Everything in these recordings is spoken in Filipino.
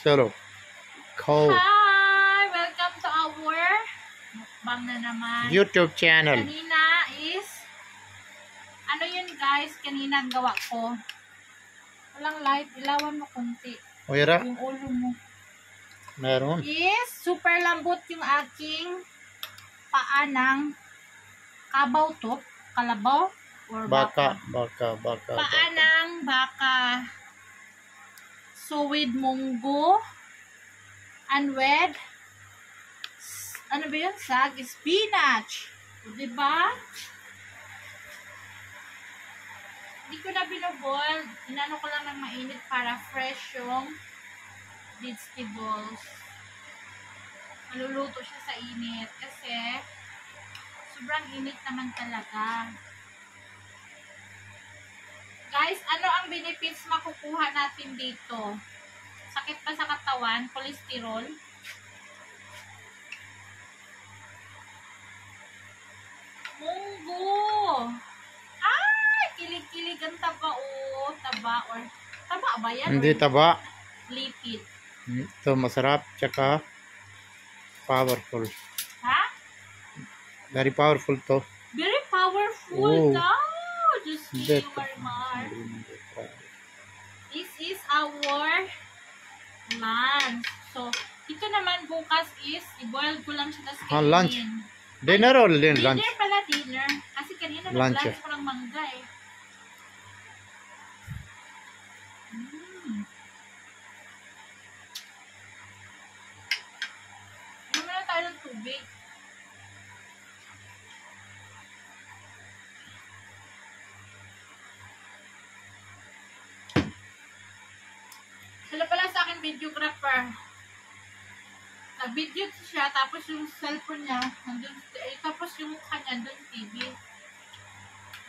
Chalo. Khao. Hi! Welcome to our mukbang na naman. YouTube channel. Kanina is, ano yun guys, kanina ang gawa ko. Walang light, ilawan mo kunti. Oyara. Yung ulo mo. Meron. Is, super lambot yung aking paa ng kalabaw, or Baka. Paa ng baka. So with munggo and with ano ba yun? Spinach. O, diba? Hindi ko na binoboil. Inano ko lang ng mainit para fresh yung vegetables. Maluluto siya sa init kasi sobrang init naman talaga. Guys, ano ang benefits makukuha natin dito? Sakit pa sa katawan, cholesterol. Munggo. Ay, kilig-kilig ang taba o. Taba ba yan? Hindi taba. Lipid. Ito masarap. Tsaka powerful. Ha? Very powerful to. Very powerful Oh. daw. Just That. Marmar. This is our lunch. So, ito naman bukas is, i-boil ko lang siya na Lunch. Dinner or lunch? Dinner pala, dinner. Kasi kanina Lunch. nag-lunch ko ng mangga eh. Inom na tayo ng tubig. Sila pala sa akin videographer. Nag-video siya, tapos yung cellphone niya, nandun, tapos yung mukha niya, nandun TV.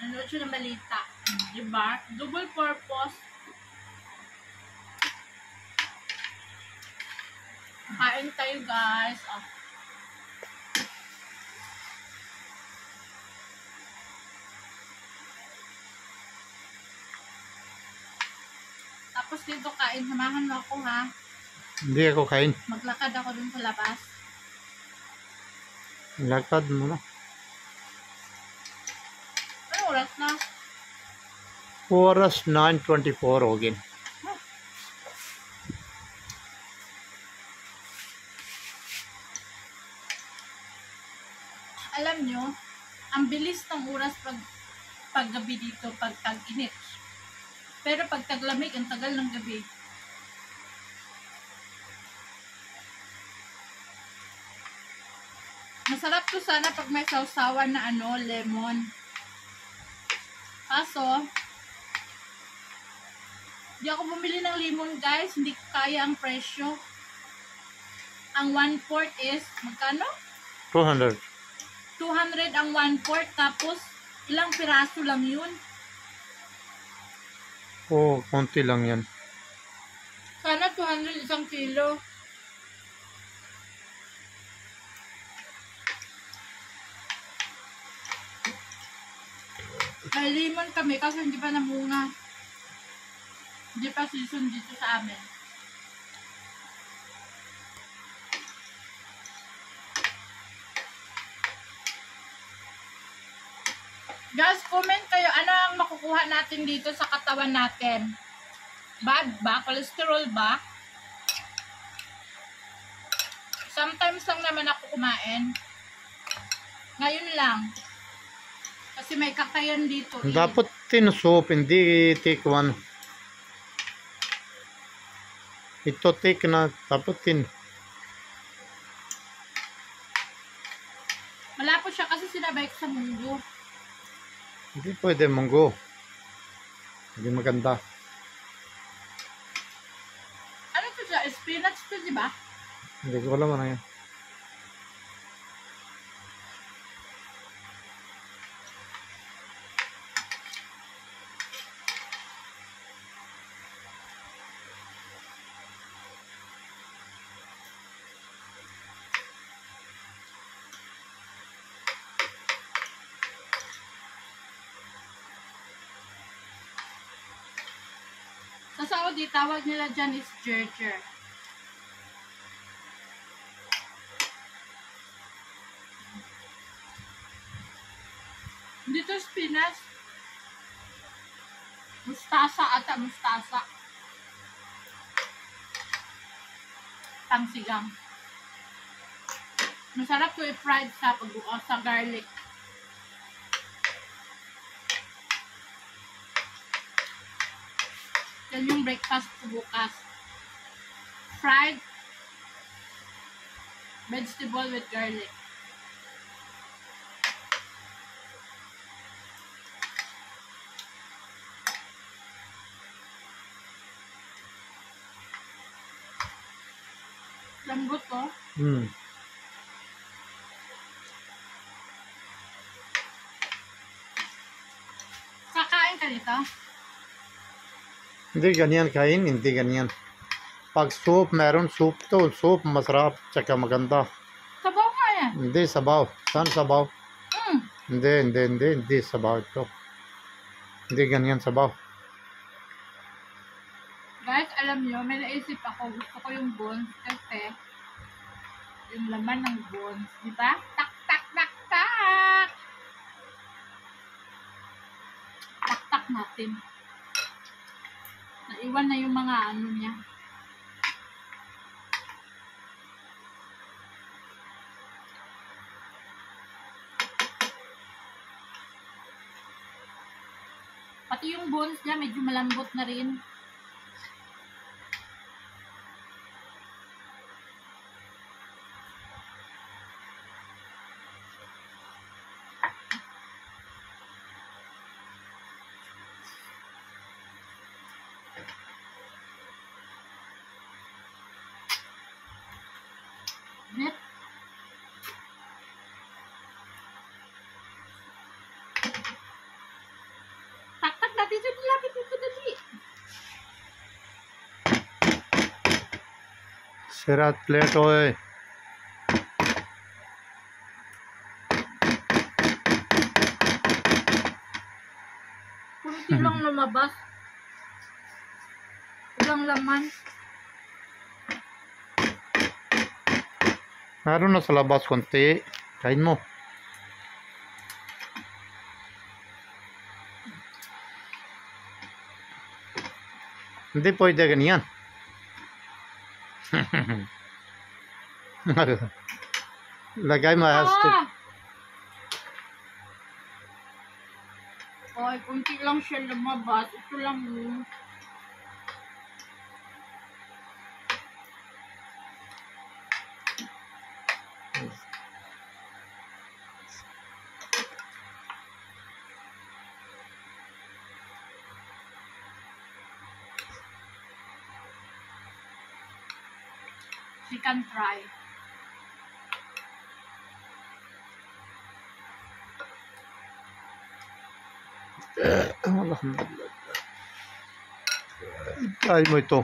Nanood siya ng balita. Diba? Double purpose. Kain tayo guys. Oh. Tapos dito kain, samahan mo ako ha. Hindi ako kain. Maglakad ako dun sa labas. Lakad mo na. Ano oras na? Oras 9:24 हो गए. Alam nyo, ang bilis ng oras paggabi dito, pag tag-init. Pero pag taglamig, ang tagal ng gabi. Masarap to sana pag may sausawan na lemon. Kaso, di ako bumili ng lemon guys, hindi ko kaya ang presyo. Ang 1/4 is, magkano? 200. 200 ang 1/4, tapos ilang piraso lang yun. Oh, konti lang yan. Sana 200 isang kilo. May lemon kami kasi hindi pa namunga. Hindi pa season dito sa amin. Guys, comment kayo ano ang makukuha natin dito sa katawan natin. Bad ba? Cholesterol ba? Sometimes lang naman ako kumain. Ngayon lang. Kasi may kakayan dito. Dapat tin soup, hindi thick one. Ito thick na, dapat tin. Malapot siya kasi sinabay ko sa munggo. Hindi pwede munggo. Hindi maganda. Ano to siya? Spinach to, di ba? Hindi ko alam ano yan. Sa Saudi, tawag nila dyan is jerjer. Dito spinach. Mustasa ata, mustasa. Pangsigang. Masarap to i-fried sa garlic. Yan yung breakfast ko bukas. Fried vegetable with garlic. Lambot to. Kakain ka nito? Hindi ganyan kain, hindi ganyan. Pag soup, meron soup to. Soup, masarap, tsaka maganda. Sabaw nga yan. Hindi sabaw. Saan sabaw? Hindi sabaw ito. Hindi ganyan sabaw. Guys, alam nyo, may naisip ako. Gusto ko yung bones kasi yung laman ng bones. Diba? Tak, tak, tak, tak! Tak, tak natin. Naiwan na yung mga ano niya. Pati yung bones niya, medyo malambot na rin. Net. Tak-tak natin siya, nilapit dito dali. Sirat plate oy. Kunti lang lumabas. Walang laman. Meron na sa labas konti. Kain mo. Hindi pwede ganyan. Lagay mo hashtag. Ay, kunti lang siya lumabas. Ito lang yun. She can try. Alhamdulillah. Try mo ito.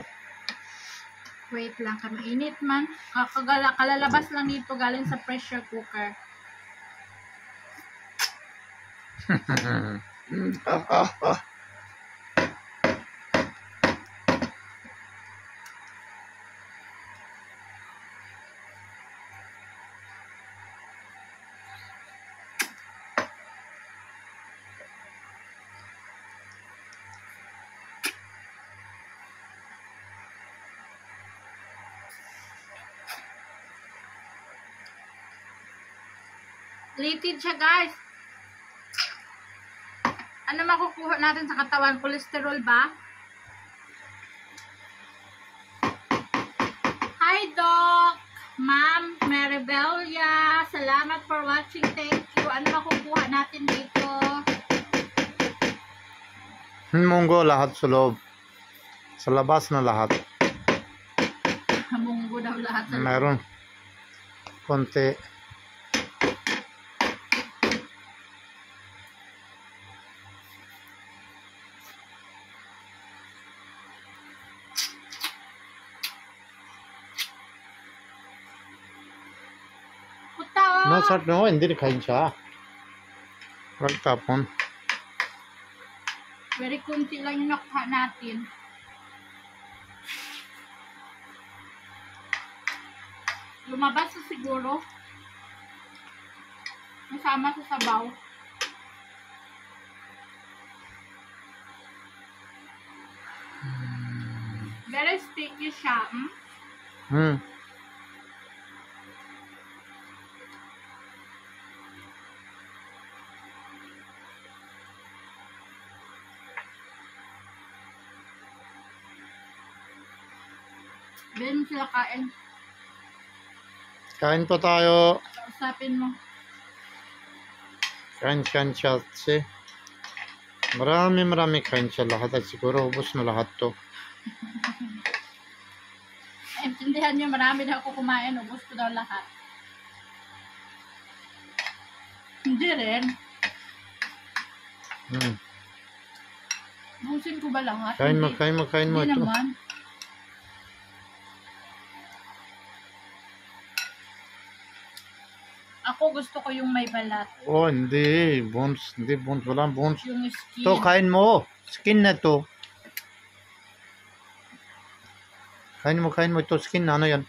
Wait lang, mainit man. Kalalabas lang nito galing sa pressure cooker. Litid siya, guys. Ano makukuha natin sa katawan? Cholesterol ba? Hi, Doc! Ma'am Maribelia. Salamat for watching. Thank you. Ano makukuha natin dito? Munggo lahat sa loob. Sa labas na lahat. Munggo daw lahat sa Meron. Konti. Masarap no, hindi kain siya. Tapon. Very kunti lang yung nakuha natin. Lumabas sa siguro. Masama sa sabaw. Very sticky siya. Hmm. Then sila kain. Kain po tayo. Kausapin mo. Kain siya. Marami kain siya lahat at siguro ubos na lahat to. Intindihan niyo, marami na ako kumain. Ubus ko daw lahat. Hindi rin. Hmm. Busin ko ba lahat? Kain mo Hindi ito. naman. Ako gusto ko yung may balat. Oh, hindi bones. Walang bones. Yung skin. To, kain mo. Skin na to. Kain mo ito. Skin na ano yan?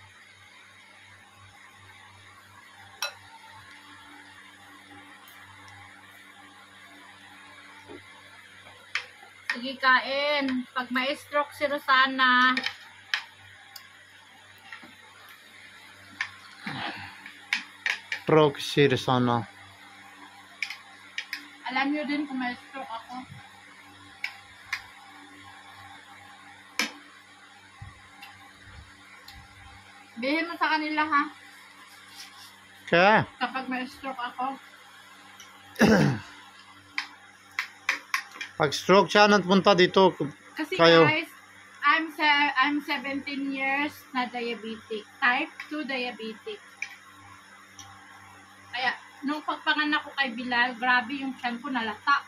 Sige, kain. Pag may stroke si Rosana, Proxy sana. alam niyo din kung may stroke ako. Bihin mo sa kanila, ha? Kaya? Kapag may stroke ako. Pag stroke siya punta dito. Kasi Kayo. guys, I'm 17 years na diabetic. Type 2 diabetic. Kaya, nung pagpanganak ko kay Bilal, grabe yung tiyan ko nalata.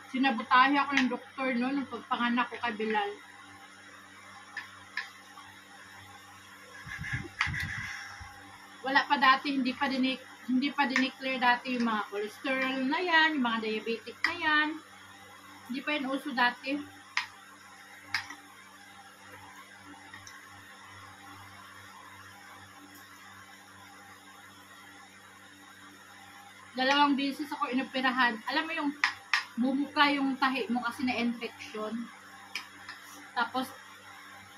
Sinabutahe ako ng doktor no, nung pagpanganak ko kay Bilal. Wala pa dati, hindi pa dineclare dati yung mga cholesterol na yan, yung mga diabetic na yan. Hindi pa yun uso dati. Dalawang beses ako inoperahan. Alam mo yung bumuka yung tahi mo kasi na infection. Tapos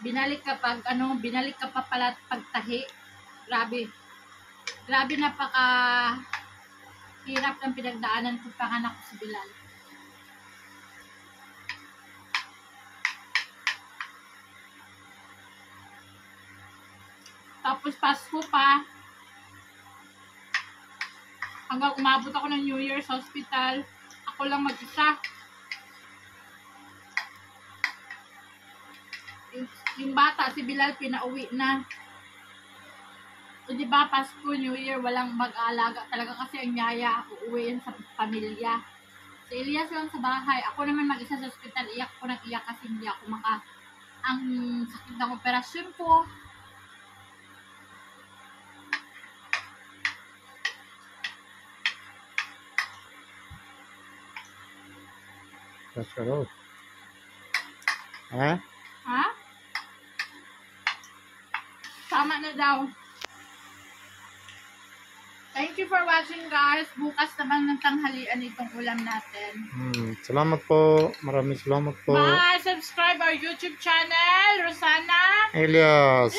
binalik ka pa pala pagtahi. Grabe. Grabe, napaka hirap ng pinagdaanan ko panganak ko si Bilal. Tapos Pasko pa. Hanggang umabot ako ng New Year's hospital. Ako lang mag-isa. Yung bata, si Bilal, pinauwi na. So, di ba, Pasko, New Year, walang mag-aalaga talaga kasi ang yaya, uuwiin sa pamilya. Si Elias lang sa bahay. Ako naman mag-isa sa hospital, iyak ko ng iyak kasi hindi ako ang sakit ng operasyon ko. That's all. Ha? Ha? Tama na daw. Thank you for watching, guys. Bukas naman ng tanghalian itong ulam natin. Salamat po. Maraming salamat po. Bye! Subscribe our YouTube channel, Rosana Elias.